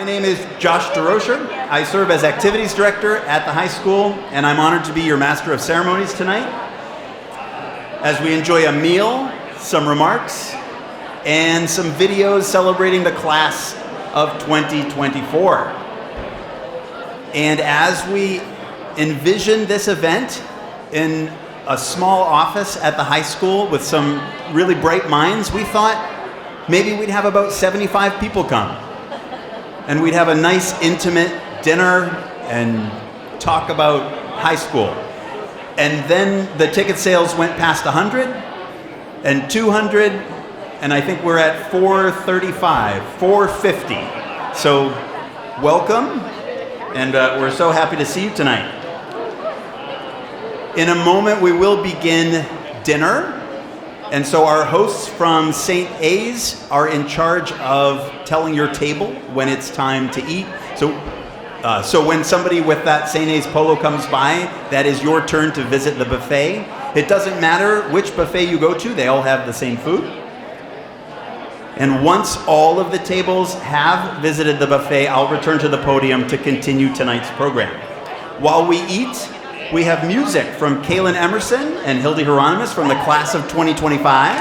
My name is Josh DeRocher. I serve as Activities Director at the high school, and I'm honored to be your Master of Ceremonies tonight as we enjoy a meal, some remarks, and some videos celebrating the class of 2024. And as we envision this event in a small office at the high school with some really bright minds, we thought maybe we'd have about 75 people come. And we'd have a nice intimate dinner and talk about high school. And then the ticket sales went past 100 and 200, and I think we're at 435, 450. So welcome, and we're so happy to see you tonight. In a moment, we will begin dinner. And so our hosts from St. A's are in charge of telling your table when it's time to eat. So when somebody with that St. A's polo comes by, that is your turn to visit the buffet. It doesn't matter which buffet you go to, they all have the same food. And once all of the tables have visited the buffet, I'll return to the podium to continue tonight's program. While we eat, we have music from Kaylin Emerson and Hildy Hieronymus from the class of 2025.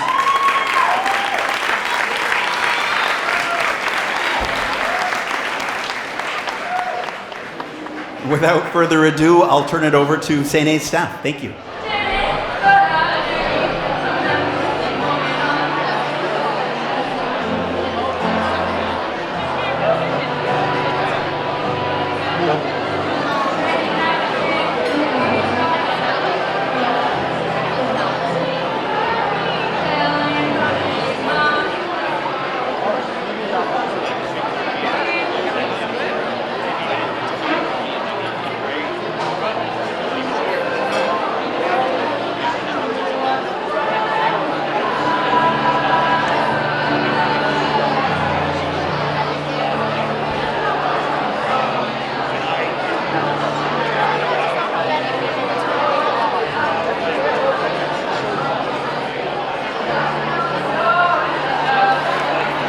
Without further ado, I'll turn it over to St. A's staff. Thank you.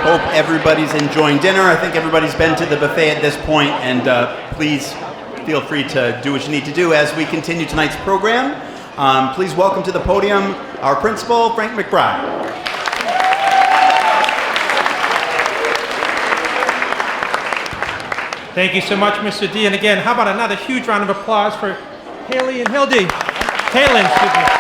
Hope everybody's enjoying dinner. I think everybody's been to the buffet at this point, and please feel free to do what you need to do as we continue tonight's program. Please welcome to the podium our principal, Frank McBride. Thank you so much, Mr. D. And again, how about another huge round of applause for Haley and Hildy? Kaylin, excuse me.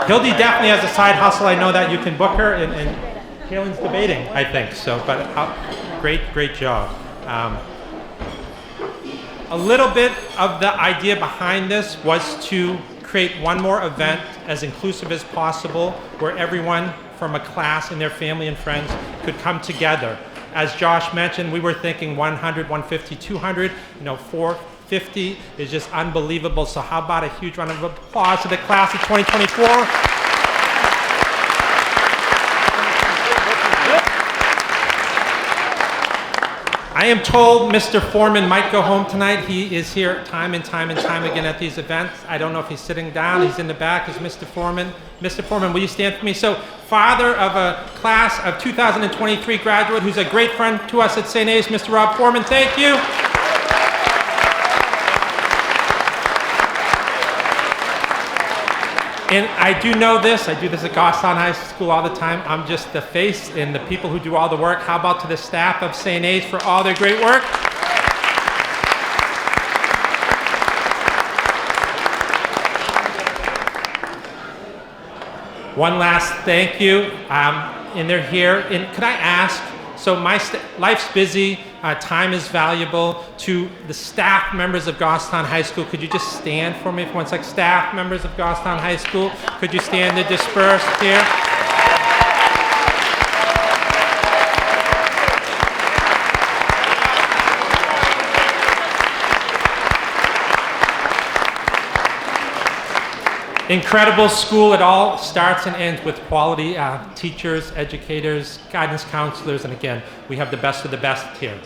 Hildy definitely has a side hustle. I know that you can book her, and Kaylin's debating, I think. So, but great job. A little bit of the idea behind this was to create one more event as inclusive as possible, where everyone from a class and their family and friends could come together. As Josh mentioned, we were thinking 100, 150, 200, 450 is just unbelievable. So how about a huge round of applause to the class of 2024? I am told Mr. Foreman might go home tonight. He is here time and time again at these events. I don't know if he's sitting down. He's in the back. Is Mr. Foreman? Mr. Foreman, will you stand for me? So, father of a class of 2023 graduate who's a great friend to us at St. A's, Mr. Rob Foreman, thank you. And I do know this. I do this at Goffstown High School all the time. I'm just the face and the people who do all the work. How about to the staff of St. A's for all their great work? One last thank you. And they're here. And could I ask, so life's busy, time is valuable. To the staff members of Goffstown High School, could you just stand for me for one sec? Staff members of Goffstown High School, could you stand to disperse here? Incredible school. It all starts and ends with quality teachers, educators, guidance counselors, and again, we have the best of the best here.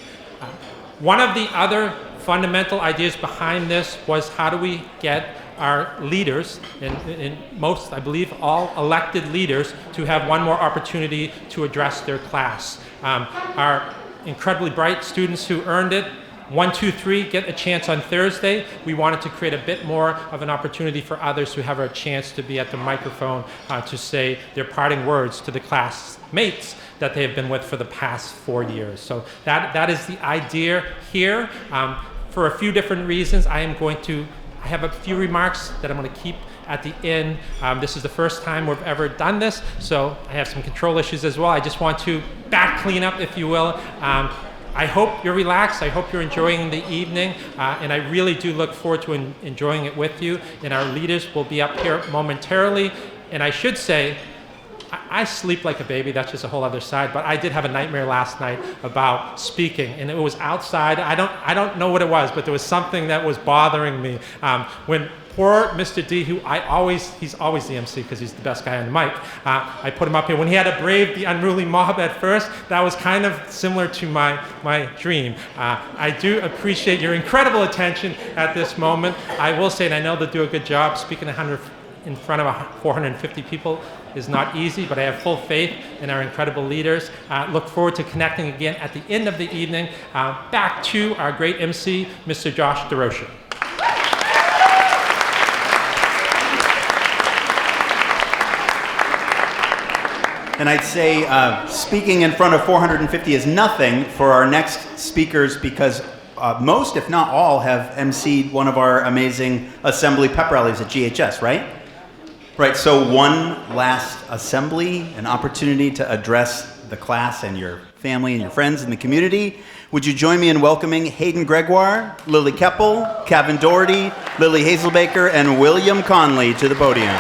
One of the other fundamental ideas behind this was how do we get our leaders, and most, I believe, all elected leaders, to have one more opportunity to address their class. Our incredibly bright students who earned it, 1, 2, 3, get a chance on Thursday. We wanted to create a bit more of an opportunity for others who have a chance to be at the microphone to say their parting words to the classmates that they have been with for the past 4 years. So that is the idea here. For a few different reasons, I have a few remarks that I'm going to keep at the end. This is the first time we've ever done this, so I have some control issues as well. I just want to back clean up, if you will. I hope you're relaxed. I hope you're enjoying the evening, and I really do look forward to enjoying it with you. And our leaders will be up here momentarily. And I should say, I sleep like a baby. That's just a whole other side. But I did have a nightmare last night about speaking, and it was outside. I don't know what it was, but there was something that was bothering me. When poor Mr. D, who he's always the MC because he's the best guy on the mic. I put him up here. When he had to brave the unruly mob at first, that was kind of similar to my dream. I do appreciate your incredible attention at this moment. I will say, and I know they'll do a good job, speaking in front of 450 people is not easy, but I have full faith in our incredible leaders. Look forward to connecting again at the end of the evening. Back to our great MC, Mr. Josh DeRocher. And I'd say speaking in front of 450 is nothing for our next speakers, because most, if not all, have emceed one of our amazing assembly pep rallies at GHS, right? Right, so one last assembly, an opportunity to address the class and your family and your friends in the community. Would you join me in welcoming Hayden Gregoire, Lily Keppel, Kevin Doherty, Lily Hazelbaker, and William Conley to the podium.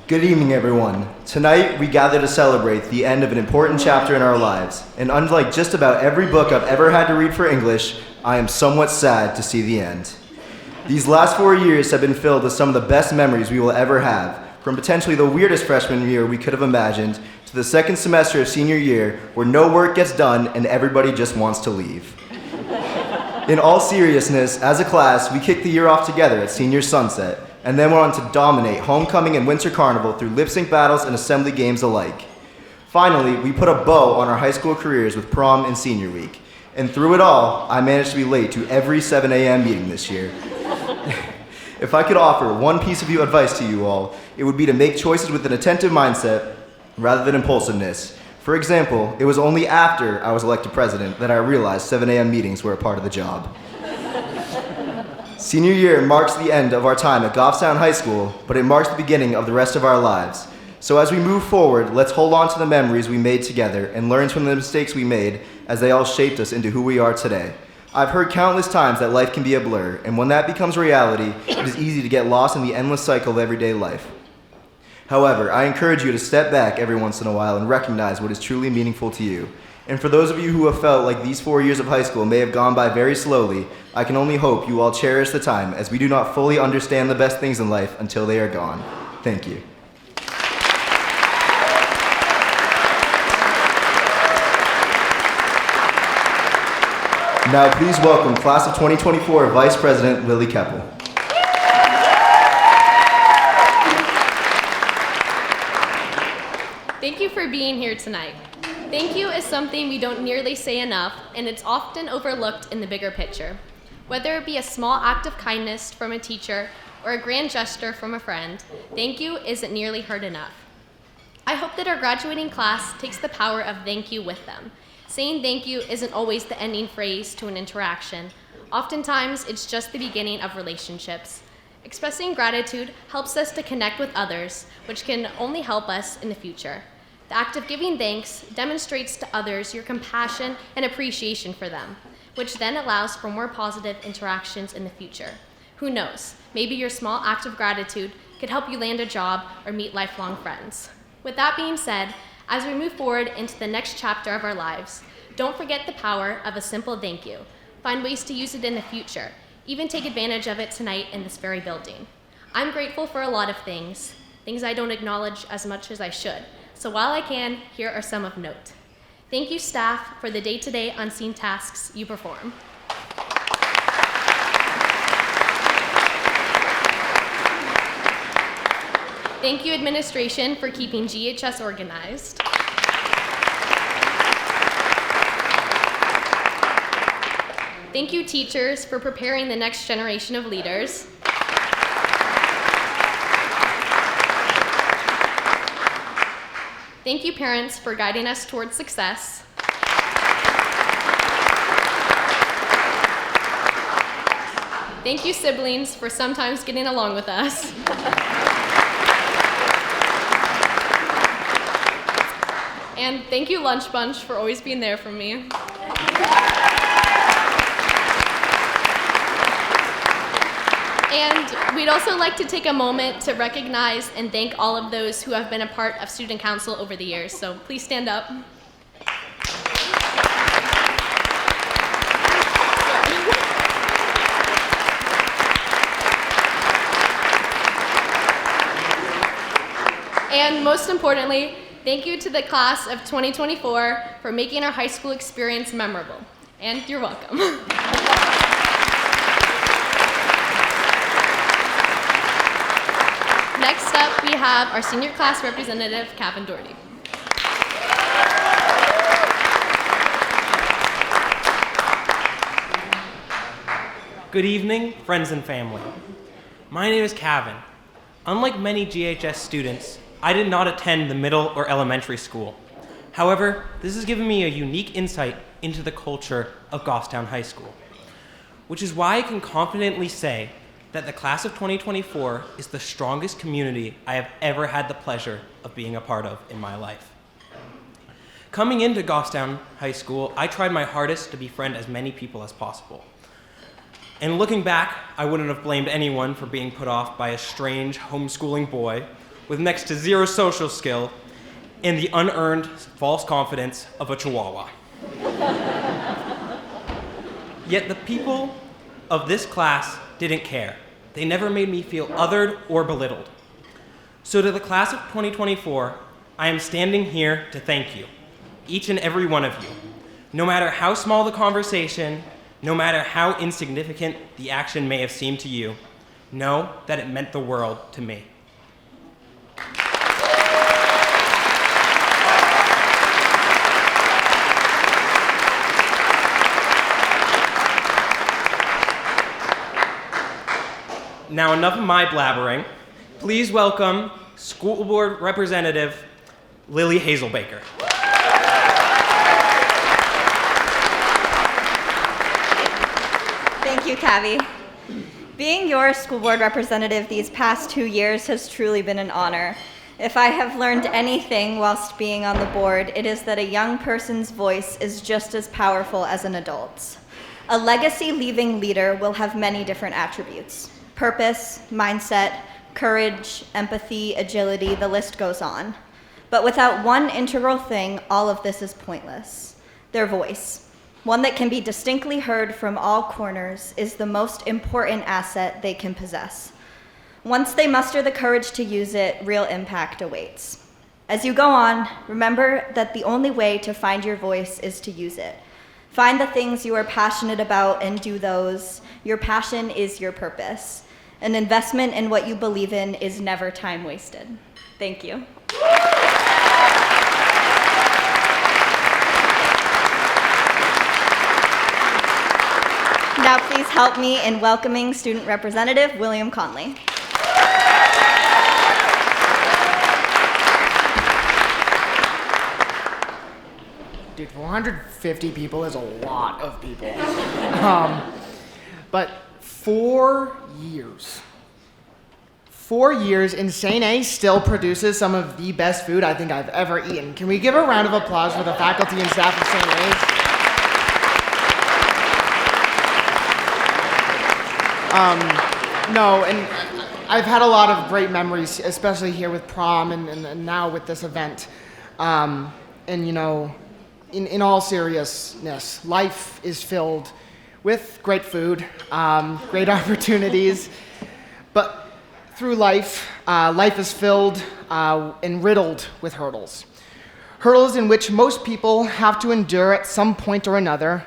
Good evening, everyone. Tonight, we gather to celebrate the end of an important chapter in our lives. And unlike just about every book I've ever had to read for English, I am somewhat sad to see the end. These last 4 years have been filled with some of the best memories we will ever have, from potentially the weirdest freshman year we could have imagined, to the second semester of senior year, where no work gets done and everybody just wants to leave. In all seriousness, as a class, we kicked the year off together at Senior Sunset, and then went on to dominate homecoming and winter carnival through lip sync battles and assembly games alike. Finally, we put a bow on our high school careers with prom and senior week. And through it all, I managed to be late to every 7 a.m. meeting this year. If I could offer one piece of advice to you all, it would be to make choices with an attentive mindset rather than impulsiveness. For example, it was only after I was elected president that I realized 7 a.m. meetings were a part of the job. Senior year marks the end of our time at Goffstown High School, but it marks the beginning of the rest of our lives. So as we move forward, let's hold on to the memories we made together and learn from the mistakes we made, as they all shaped us into who we are today. I've heard countless times that life can be a blur, and when that becomes reality, it is easy to get lost in the endless cycle of everyday life. However, I encourage you to step back every once in a while and recognize what is truly meaningful to you. And for those of you who have felt like these 4 years of high school may have gone by very slowly, I can only hope you all cherish the time, as we do not fully understand the best things in life until they are gone. Thank you. Now please welcome Class of 2024 Vice President Lily Keppel. Thank you for being here tonight. Thank you is something we don't nearly say enough, and it's often overlooked in the bigger picture. Whether it be a small act of kindness from a teacher or a grand gesture from a friend, thank you isn't nearly heard enough. I hope that our graduating class takes the power of thank you with them. Saying thank you isn't always the ending phrase to an interaction. Oftentimes, it's just the beginning of relationships. Expressing gratitude helps us to connect with others, which can only help us in the future. The act of giving thanks demonstrates to others your compassion and appreciation for them, which then allows for more positive interactions in the future. Who knows, maybe your small act of gratitude could help you land a job or meet lifelong friends. With that being said, as we move forward into the next chapter of our lives, don't forget the power of a simple thank you. Find ways to use it in the future. even take advantage of it tonight in this very building. I'm grateful for a lot of things I don't acknowledge as much as I should. So while I can, here are some of note. Thank you, staff, for the day-to-day unseen tasks you perform. Thank you, administration, for keeping GHS organized. Thank you, teachers, for preparing the next generation of leaders. Thank you, parents, for guiding us towards success. Thank you, siblings, for sometimes getting along with us. And thank you, Lunch Bunch, for always being there for me. And we'd also like to take a moment to recognize and thank all of those who have been a part of Student Council over the years. So please stand up. And most importantly, thank you to the class of 2024 for making our high school experience memorable. And you're welcome. Next up, we have our senior class representative, Kevin Doherty. Good evening, friends and family. My name is Kevin. Unlike many GHS students, I did not attend the middle or elementary school. However, this has given me a unique insight into the culture of Goffstown High School, which is why I can confidently say that the class of 2024 is the strongest community I have ever had the pleasure of being a part of in my life. Coming into Goffstown High School, I tried my hardest to befriend as many people as possible. And looking back, I wouldn't have blamed anyone for being put off by a strange homeschooling boy with next to zero social skill and the unearned false confidence of a chihuahua. Yet the people of this class didn't care. They never made me feel othered or belittled. So to the class of 2024, I am standing here to thank you, each and every one of you. No matter how small the conversation, no matter how insignificant the action may have seemed to you, know that it meant the world to me. Now, enough of my blabbering. Please welcome School Board Representative Lily Hazelbaker. Thank you, Cavi. Being your school board representative these past 2 years has truly been an honor. If I have learned anything whilst being on the board, it is that a young person's voice is just as powerful as an adult's. A legacy-leaving leader will have many different attributes: purpose, mindset, courage, empathy, agility, the list goes on. But without one integral thing, all of this is pointless: their voice. One that can be distinctly heard from all corners is the most important asset they can possess. Once they muster the courage to use it, real impact awaits. As you go on, remember that the only way to find your voice is to use it. Find the things you are passionate about and do those. Your passion is your purpose. An investment in what you believe in is never time wasted. Thank you. Now please help me in welcoming Student Representative William Conley. Dude, 450 people is a lot of people. But 4 years. 4 years, Insane A still produces some of the best food I think I've ever eaten. Can we give a round of applause for the faculty and staff of St. A's? No, and I've had a lot of great memories, especially here with prom and now with this event. And you know, in all seriousness, life is filled with great food, great opportunities, but through life, life is filled and riddled with hurdles. Hurdles in which most people have to endure at some point or another.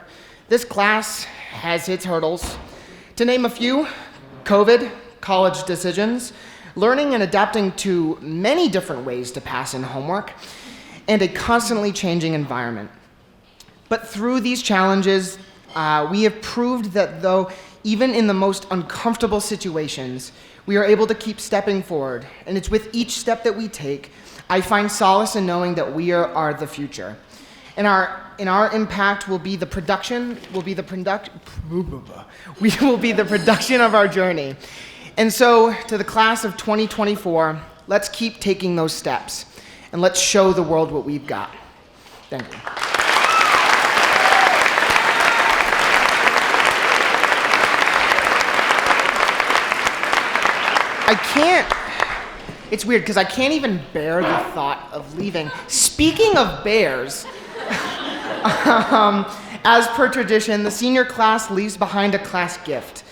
This class has its hurdles. To name a few: COVID, college decisions, learning and adapting to many different ways to pass in homework, and a constantly changing environment. But through these challenges, we have proved that though even in the most uncomfortable situations, we are able to keep stepping forward. And it's with each step that we take, I find solace in knowing that we are the future. And our impact will be the production of our journey. And so, to the class of 2024, let's keep taking those steps, and let's show the world what we've got. Thank you. It's weird because I can't even bear the thought of leaving. Speaking of bears, as per tradition, the senior class leaves behind a class gift.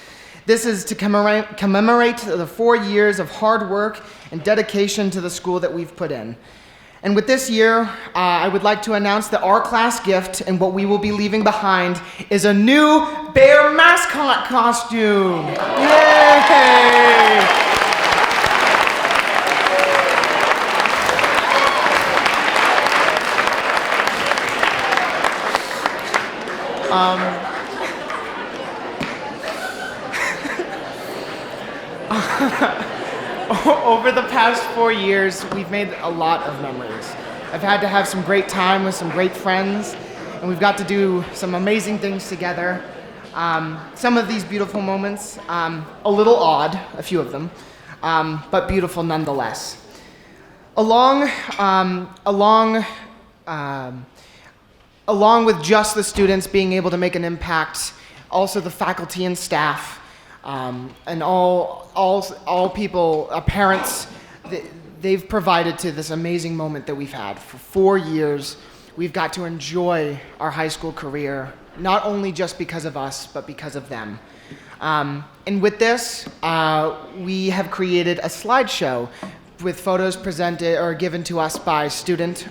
This is to commemorate the 4 years of hard work and dedication to the school that we've put in. And with this year, I would like to announce that our class gift and what we will be leaving behind is a new bear mascot costume. Yay! Over the past 4 years, we've made a lot of memories. I've had to have some great time with some great friends, and we've got to do some amazing things together. Some of these beautiful moments, a little odd, a few of them, but beautiful nonetheless. Along with just the students being able to make an impact, also the faculty and staff, and all people, parents, they've provided to this amazing moment that we've had. For 4 years, we've got to enjoy our high school career, not only just because of us, but because of them. And with this, we have created a slideshow with photos presented or given to us by students,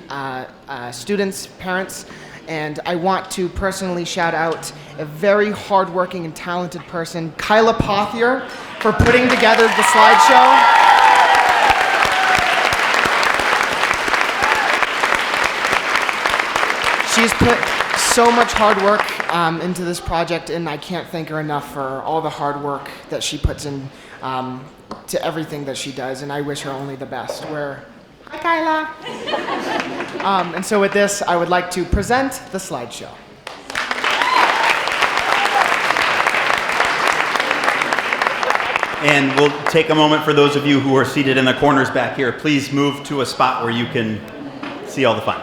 parents, and I want to personally shout out a very hardworking and talented person, Kyla Pothier, for putting together the slideshow. She's put so much hard work into this project, and I can't thank her enough for all the hard work that she puts in to everything that she does, and I wish her only the best. Hi, Kyla. And so with this, I would like to present the slideshow. And we'll take a moment for those of you who are seated in the corners back here. Please move to a spot where you can see all the fun.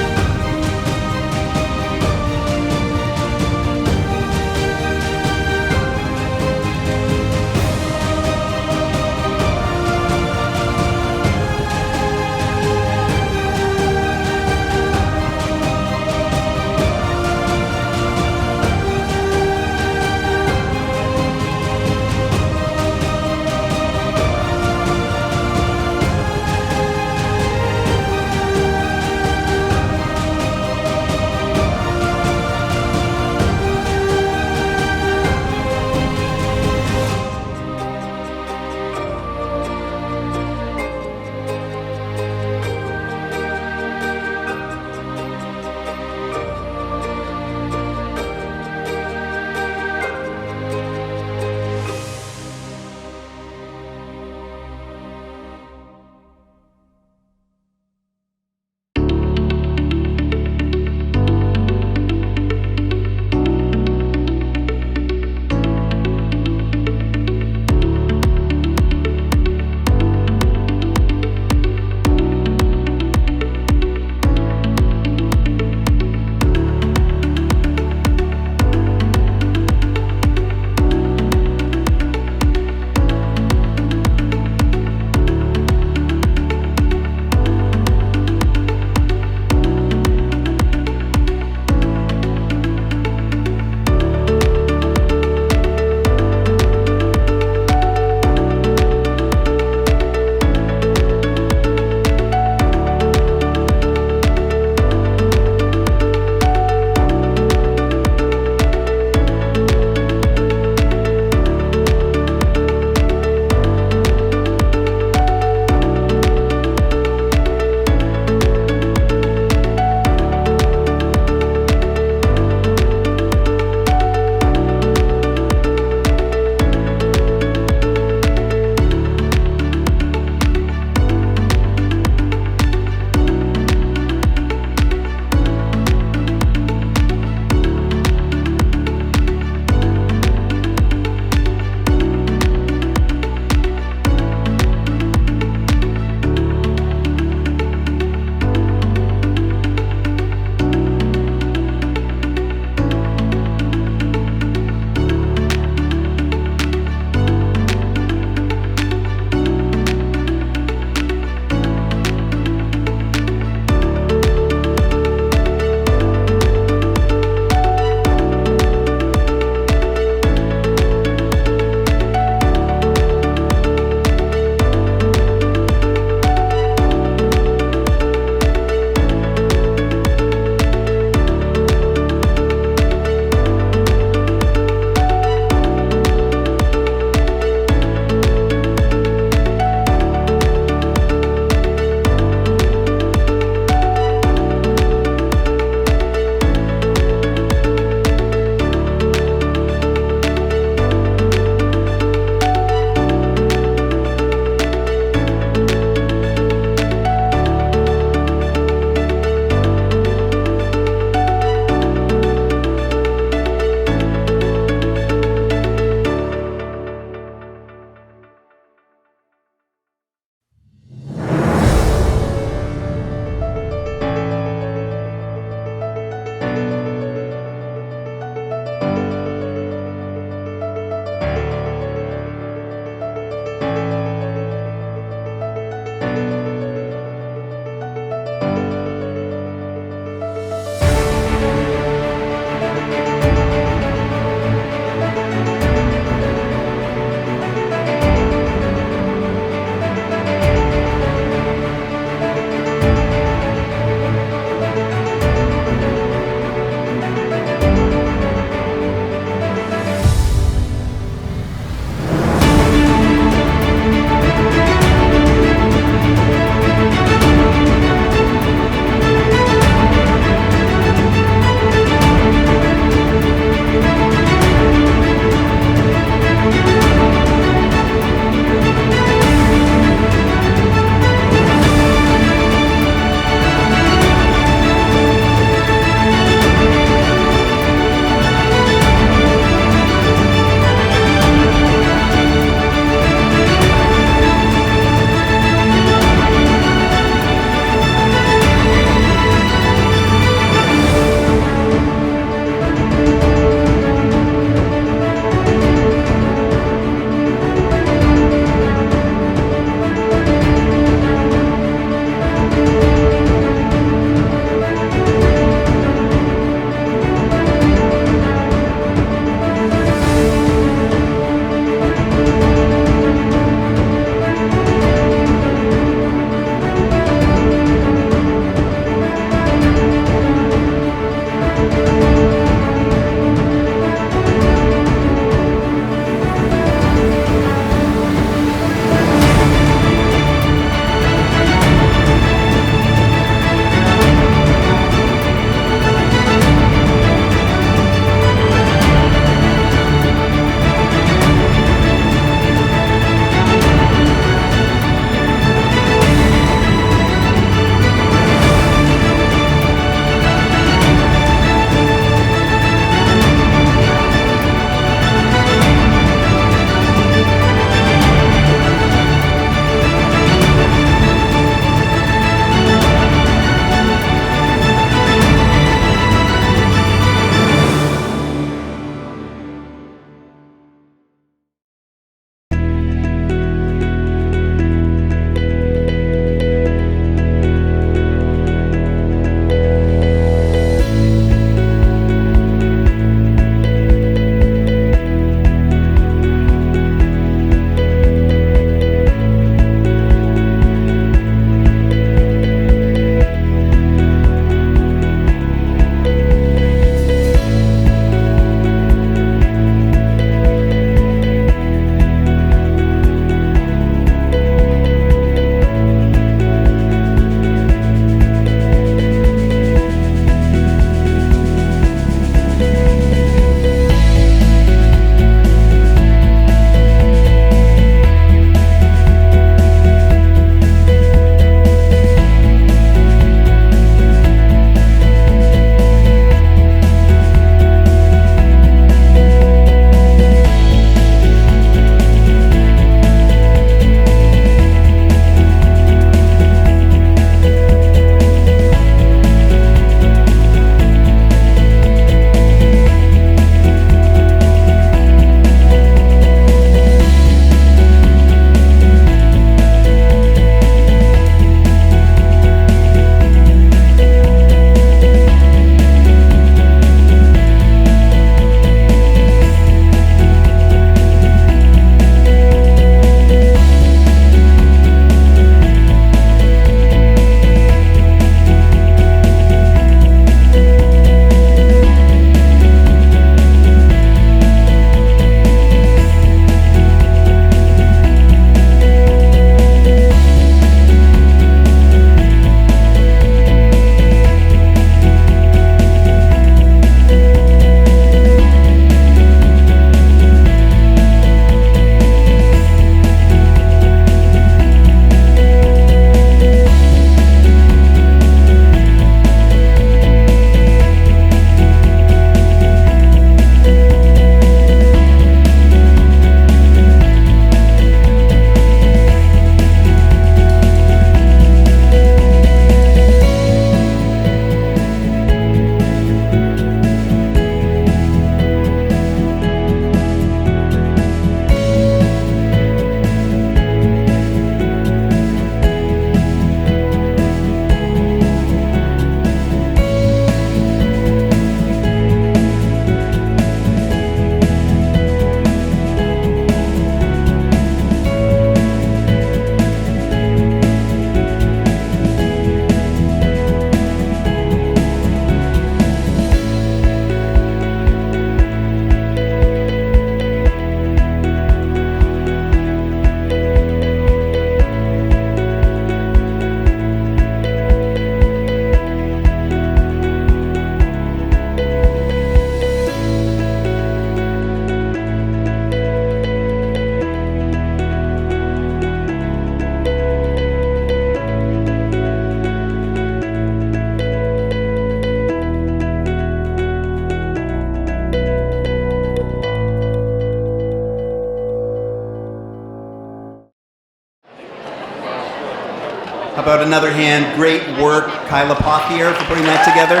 about another hand, great work, Kyla Pothier, for putting that together.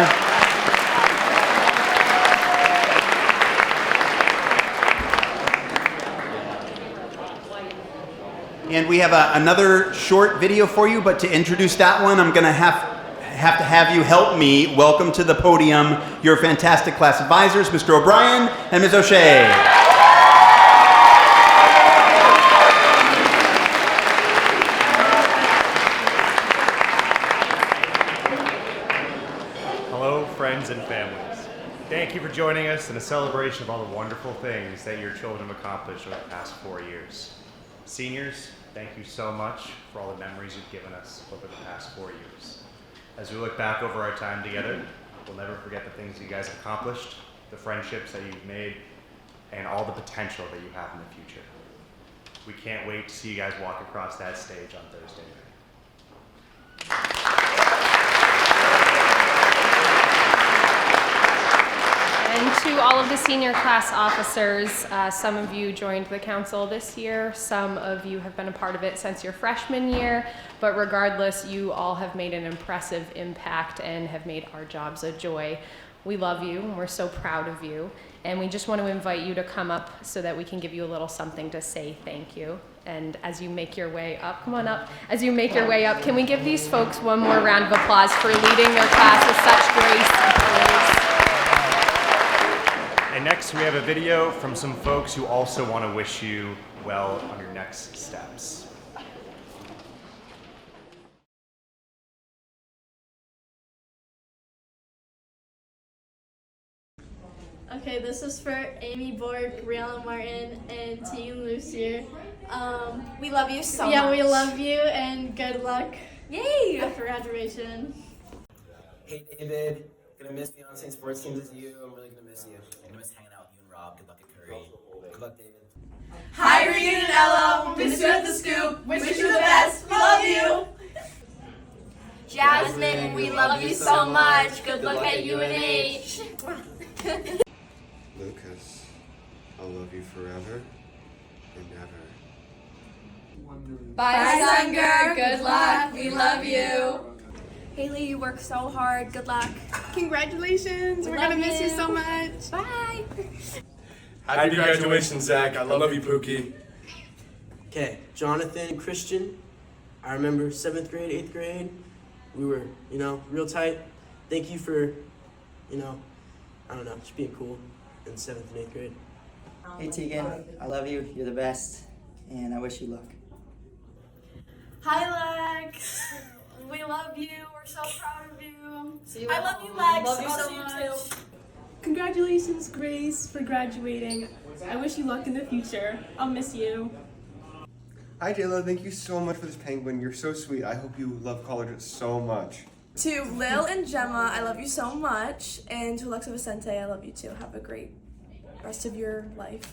And we have another short video for you, but to introduce that one, I'm going to have to have you help me welcome to the podium your fantastic class advisors, Mr. O'Brien and Ms. O'Shea. Hello, friends and families. Thank you for joining us in a celebration of all the wonderful things that your children have accomplished over the past 4 years. Seniors, thank you so much for all the memories you've given us over the past 4 years. As we look back over our time together, we'll never forget the things you guys have accomplished, the friendships that you've made, and all the potential that you have in the future. We can't wait to see you guys walk across that stage on Thursday night. And to all of the senior class officers, some of you joined the council this year, some of you have been a part of it since your freshman year, but regardless, you all have made an impressive impact and have made our jobs a joy. We love you, and we're so proud of you, and we just want to invite you to come up so that we can give you a little something to say thank you. And as you make your way up, come on up, as you make your way up, can we give these folks one more round of applause for leading their class with such grace and poise? And next, we have a video from some folks who also want to wish you well on your next steps. Okay, this is for Amy Borg, Brianna Martin, and Tegan Lucier. We love you so much. Yeah, we love you, and good luck. Yay! After graduation. Hey David, gonna miss being on the same sports teams as you. I'm really gonna miss you. I'm gonna miss hanging out with you and Rob. Good luck at Curry. Good luck, David. Hi Regan and Ella, miss you at the Scoop. Wish you the best. We love you. Jasmine, we love you so much. Good luck at UNH. Lucas, I'll love you forever and ever. Bye, Sunger. Good luck. We love you. Haley, you work so hard. Good luck. Congratulations. We're gonna miss you so much. Bye. Happy graduation, Zach. I love you, Pookie. Okay, Jonathan, Christian. I remember 7th grade, 8th grade. We were, real tight. Thank you for, just being cool in 7th and 8th grade. Hey Tegan, I love you. You're the best, and I wish you luck. Hi, Lex. We love you. We're so proud of you. I love you, Lex. Love you I'll so see you much. too. Congratulations, Grace, for graduating. I wish you luck in the future. I'll miss you. Hi Jayla, thank you so much for this penguin. You're so sweet. I hope you love college so much. To Lil and Gemma, I love you so much. And to Alexa Vicente, I love you too. Have a great rest of your life.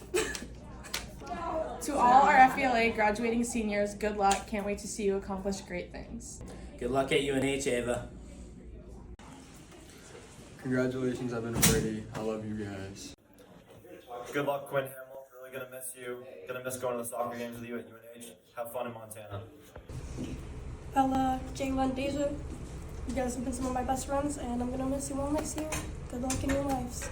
To all our FBLA graduating seniors, good luck. Can't wait to see you accomplish great things. Good luck at UNH, Ava. Congratulations, Evan and Brady. I love you guys. Good luck, Quinn Hamill. Really gonna miss you. Gonna miss going to the soccer games with you at UNH. Have fun in Montana. Bella, Jalen, Deja. You guys have been some of my best friends, and I'm gonna miss you all next year. Good luck in your lives.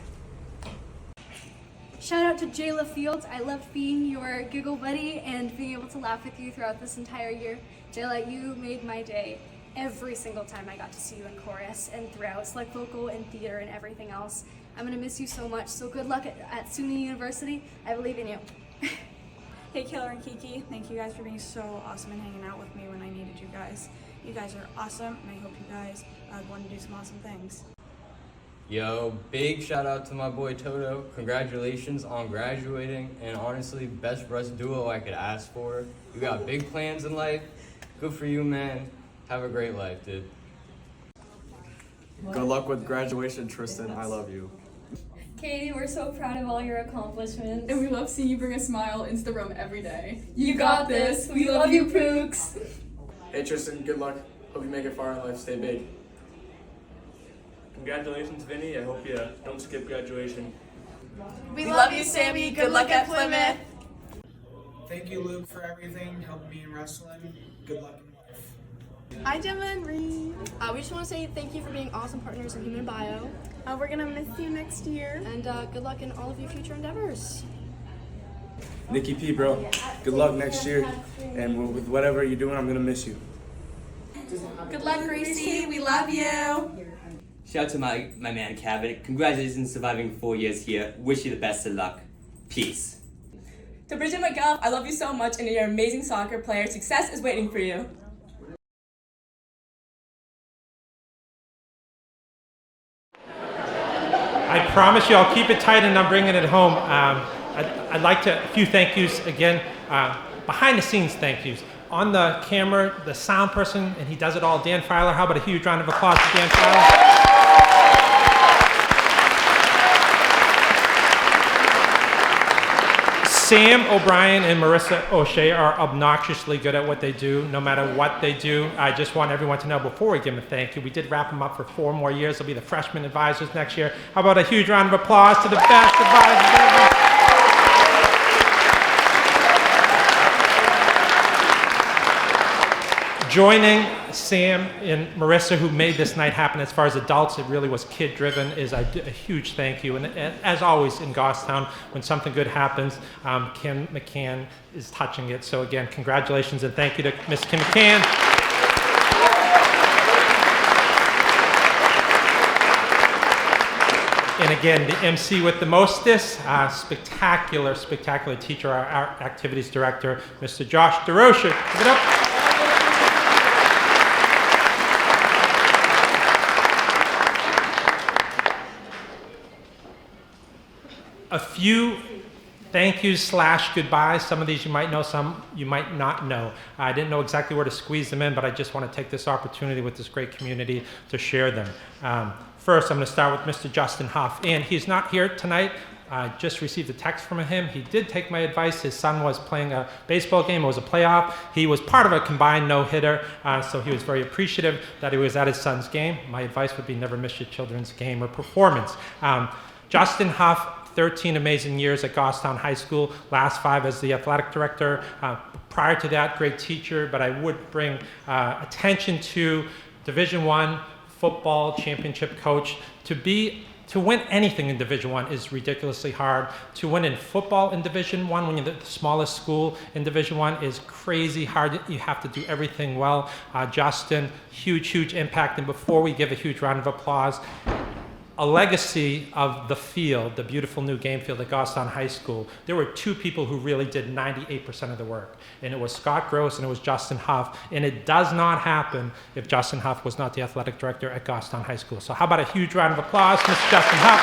Shout out to Jayla Fields. I loved being your giggle buddy and being able to laugh with you throughout this entire year. Jayla, you made my day every single time I got to see you in chorus and throughout select vocal and theater and everything else. I'm gonna miss you so much. So good luck at SUNY University. I believe in you. Hey Killer and Kiki, thank you guys for being so awesome and hanging out with me when I needed you guys. You guys are awesome, and I hope you guys go on to do some awesome things. Yo, big shout out to my boy Toto. Congratulations on graduating, and honestly, best breast duo I could ask for. You got big plans in life. Good for you, man. Have a great life, dude. Good luck with graduation, Tristan. I love you. Katie, we're so proud of all your accomplishments. And we love seeing you bring a smile into the room every day. You got this. We love you, Pooks. Hey Tristan, good luck. Hope you make it far in life. Stay big. Congratulations, Vinny. I hope you don't skip graduation. We love you, Sammy. Good luck at Plymouth. Thank you, Luke, for everything. Helping me in wrestling. Good luck in life. Hi, Gemma and Reed. We just want to say thank you for being awesome partners in Human Bio. We're gonna miss you next year. And good luck in all of your future endeavors. Nikki P, bro. Good luck next year. And with whatever you're doing, I'm going to miss you. Good luck, Gracie. We love you. Shout out to my man, Kevin. Congratulations on surviving 4 years here. Wish you the best of luck. Peace. To Bridget McGuff, I love you so much and you're an amazing soccer player. Success is waiting for you. I promise you I'll keep it tight and I'm bringing it home. I'd like to, a few thank yous again, behind the scenes thank yous. On the camera, the sound person, and he does it all, Dan Filer. How about a huge round of applause for Dan Filer? Sam O'Brien and Marissa O'Shea are obnoxiously good at what they do, no matter what they do. I just want everyone to know before we give them a thank you, we did wrap them up for 4 more years. They'll be the freshman advisors next year. How about a huge round of applause to the best advisors ever? Joining Sam and Marissa, who made this night happen as far as adults, it really was kid-driven, is a huge thank you. And as always in Goffstown, when something good happens, Kim McCann is touching it. So again, congratulations and thank you to Miss Kim McCann. And again, the MC with the mostest, spectacular teacher, our activities director, Mr. Josh DeRocher. Give it up. A few thank yous / goodbyes. Some of these you might know, some you might not know. I didn't know exactly where to squeeze them in, but I just want to take this opportunity with this great community to share them. First, I'm going to start with Mr. Justin Huff, and he's not here tonight. I just received a text from him. He did take my advice. His son was playing a baseball game. It was a playoff. He was part of a combined no-hitter, so he was very appreciative that he was at his son's game. My advice would be never miss your children's game or performance. Justin Huff, 13 amazing years at Goffstown High School, last 5 as the athletic director. Prior to that, great teacher, but I would bring attention to Division I football championship coach. To win anything in Division I is ridiculously hard. To win in football in Division I, when you're the smallest school in Division I, is crazy hard. You have to do everything well. Justin, huge impact. And before we give a huge round of applause, a legacy of the field, the beautiful new game field at Goffstown High School. There were 2 people who really did 98% of the work, and it was Scott Gross and it was Justin Huff, and it does not happen if Justin Huff was not the athletic director at Goffstown High School. So how about a huge round of applause, Mr. Justin Huff.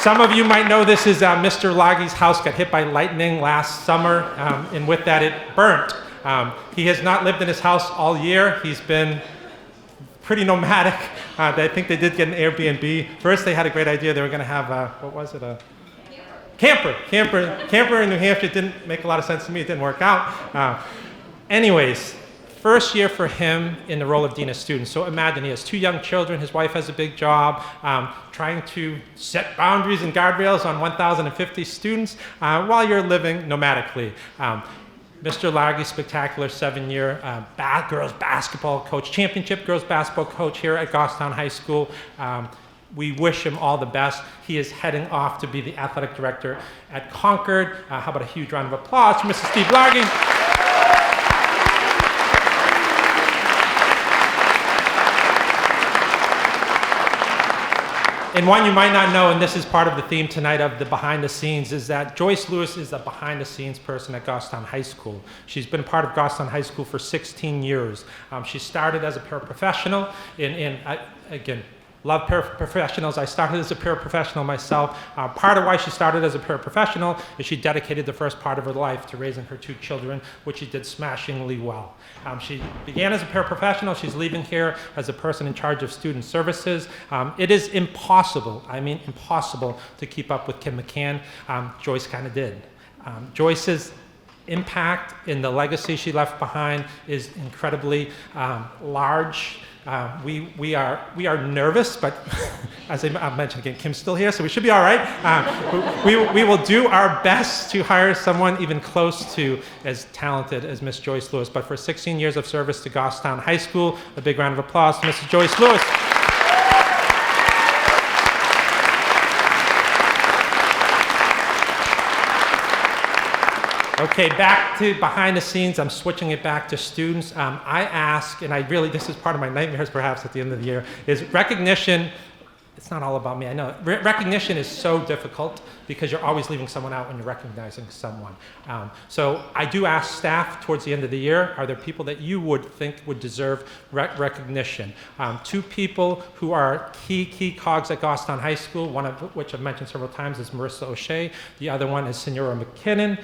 Some of you might know this is Mr. Laghi's house got hit by lightning last summer, and with that it burnt. He has not lived in his house all year. He's been pretty nomadic. I think they did get an Airbnb. First, they had a great idea. They were going to have, what was it? A camper in New Hampshire. It didn't make a lot of sense to me. It didn't work out. Anyways, first year for him in the role of Dean of Students. So imagine he has 2 young children. His wife has a big job, trying to set boundaries and guardrails on 1,050 students while you're living nomadically. Mr. Laghi, spectacular 7-year girls basketball coach, championship girls basketball coach here at Goffstown High School. We wish him all the best. He is heading off to be the athletic director at Concord. How about a huge round of applause for Mr. Steve Laghi? And one you might not know, and this is part of the theme tonight of the behind the scenes, is that Joyce Lewis is the behind the scenes person at Goffstown High School. She's been part of Goffstown High School for 16 years. She started as a paraprofessional again, love paraprofessionals. I started as a paraprofessional myself. Part of why she started as a paraprofessional is she dedicated the first part of her life to raising her 2 children, which she did smashingly well. She began as a paraprofessional. She's leaving here as a person in charge of student services. It is impossible, I mean impossible, to keep up with Kim McCann. Joyce kind of did. Joyce's impact in the legacy she left behind is incredibly large. We are nervous, but as I mentioned again, Kim's still here, so we should be all right. We will do our best to hire someone even close to as talented as Miss Joyce Lewis. But for 16 years of service to Goffstown High School, a big round of applause to Mrs. Joyce Lewis. Okay, back to behind the scenes. I'm switching it back to students. I ask, and this is part of my nightmares perhaps at the end of the year, is recognition. It's not all about me, I know. Recognition is so difficult because you're always leaving someone out when you're recognizing someone. So I do ask staff towards the end of the year, are there people that you would think would deserve recognition? 2 people who are key cogs at Goffstown High School, one of which I've mentioned several times is Marissa O'Shea. The other one is Senora McKinnon.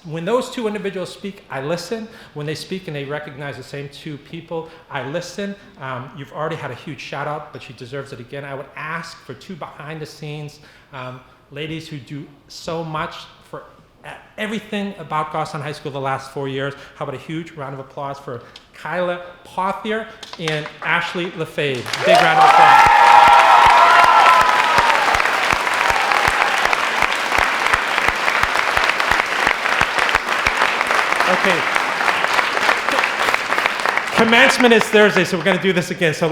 When those 2 individuals speak, I listen. When they speak and they recognize the same 2 people, I listen. You've already had a huge shout out, but she deserves it again. I would ask for 2 behind the scenes ladies who do so much for everything about Goffstown High School the last 4 years. How about a huge round of applause for Kyla Pothier and Ashley Lefebvre. Big round of applause. Okay. Commencement is Thursday, so we're going to do this again. So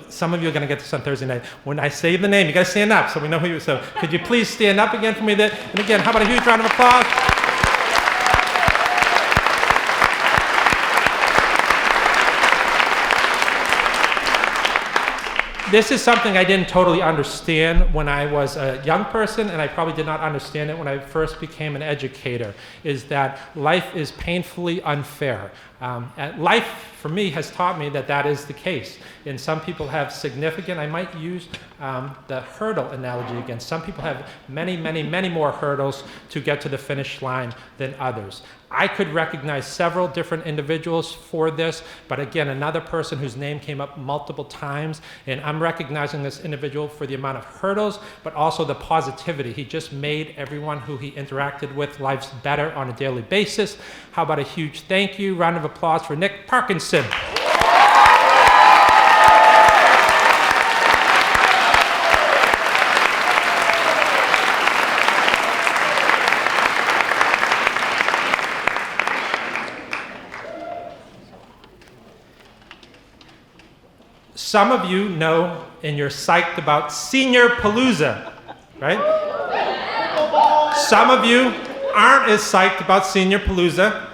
some of you are going to get this on Thursday night. When I say the name, you got to stand up so we know who you are. So could you please stand up again for me? And again, how about a huge round of applause? This is something I didn't totally understand when I was a young person, and I probably did not understand it when I first became an educator, is that life is painfully unfair. Life, for me, has taught me that is the case. And some people have significant, I might use the hurdle analogy again. Some people have many more hurdles to get to the finish line than others. I could recognize several different individuals for this, but again, another person whose name came up multiple times, and I'm recognizing this individual for the amount of hurdles, but also the positivity. He just made everyone who he interacted with lives better on a daily basis. How about a huge thank you, round of applause for Nick Parkinson. Some of you know and you're psyched about Senior Palooza, right? Some of you aren't as psyched about Senior Palooza.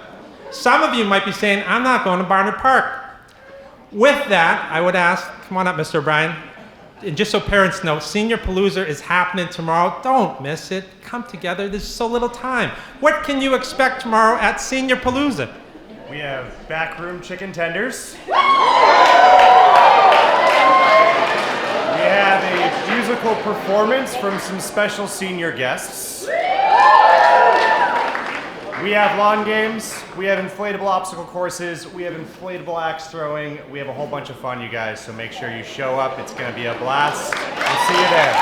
Some of you might be saying, I'm not going to Barnard Park. With that, I would ask, come on up, Mr. O'Brien. And just so parents know, Senior Palooza is happening tomorrow. Don't miss it. Come together. There's so little time. What can you expect tomorrow at Senior Palooza? We have backroom chicken tenders. We have a musical performance from some special senior guests. We have lawn games, we have inflatable obstacle courses, we have inflatable axe throwing, we have a whole bunch of fun, you guys, so make sure you show up. It's going to be a blast. We'll see you there.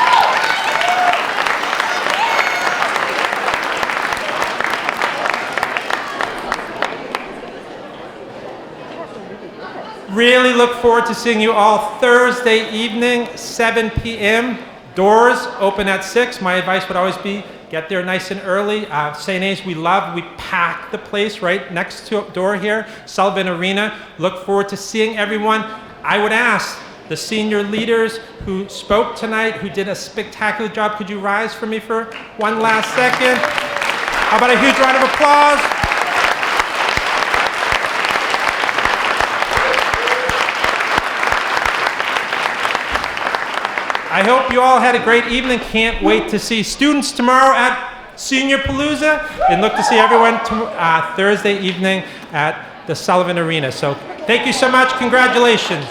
Really look forward to seeing you all Thursday evening, 7 p.m. Doors open at 6. My advice would always be get there nice and early. St. A's we love. We pack the place right next to door here, Sullivan Arena. Look forward to seeing everyone. I would ask the senior leaders who spoke tonight, who did a spectacular job, could you rise for me for one last second? How about a huge round of applause? I hope you all had a great evening. Can't wait to see students tomorrow at Senior Palooza, and look to see everyone Thursday evening at the Sullivan Arena. So thank you so much. Congratulations.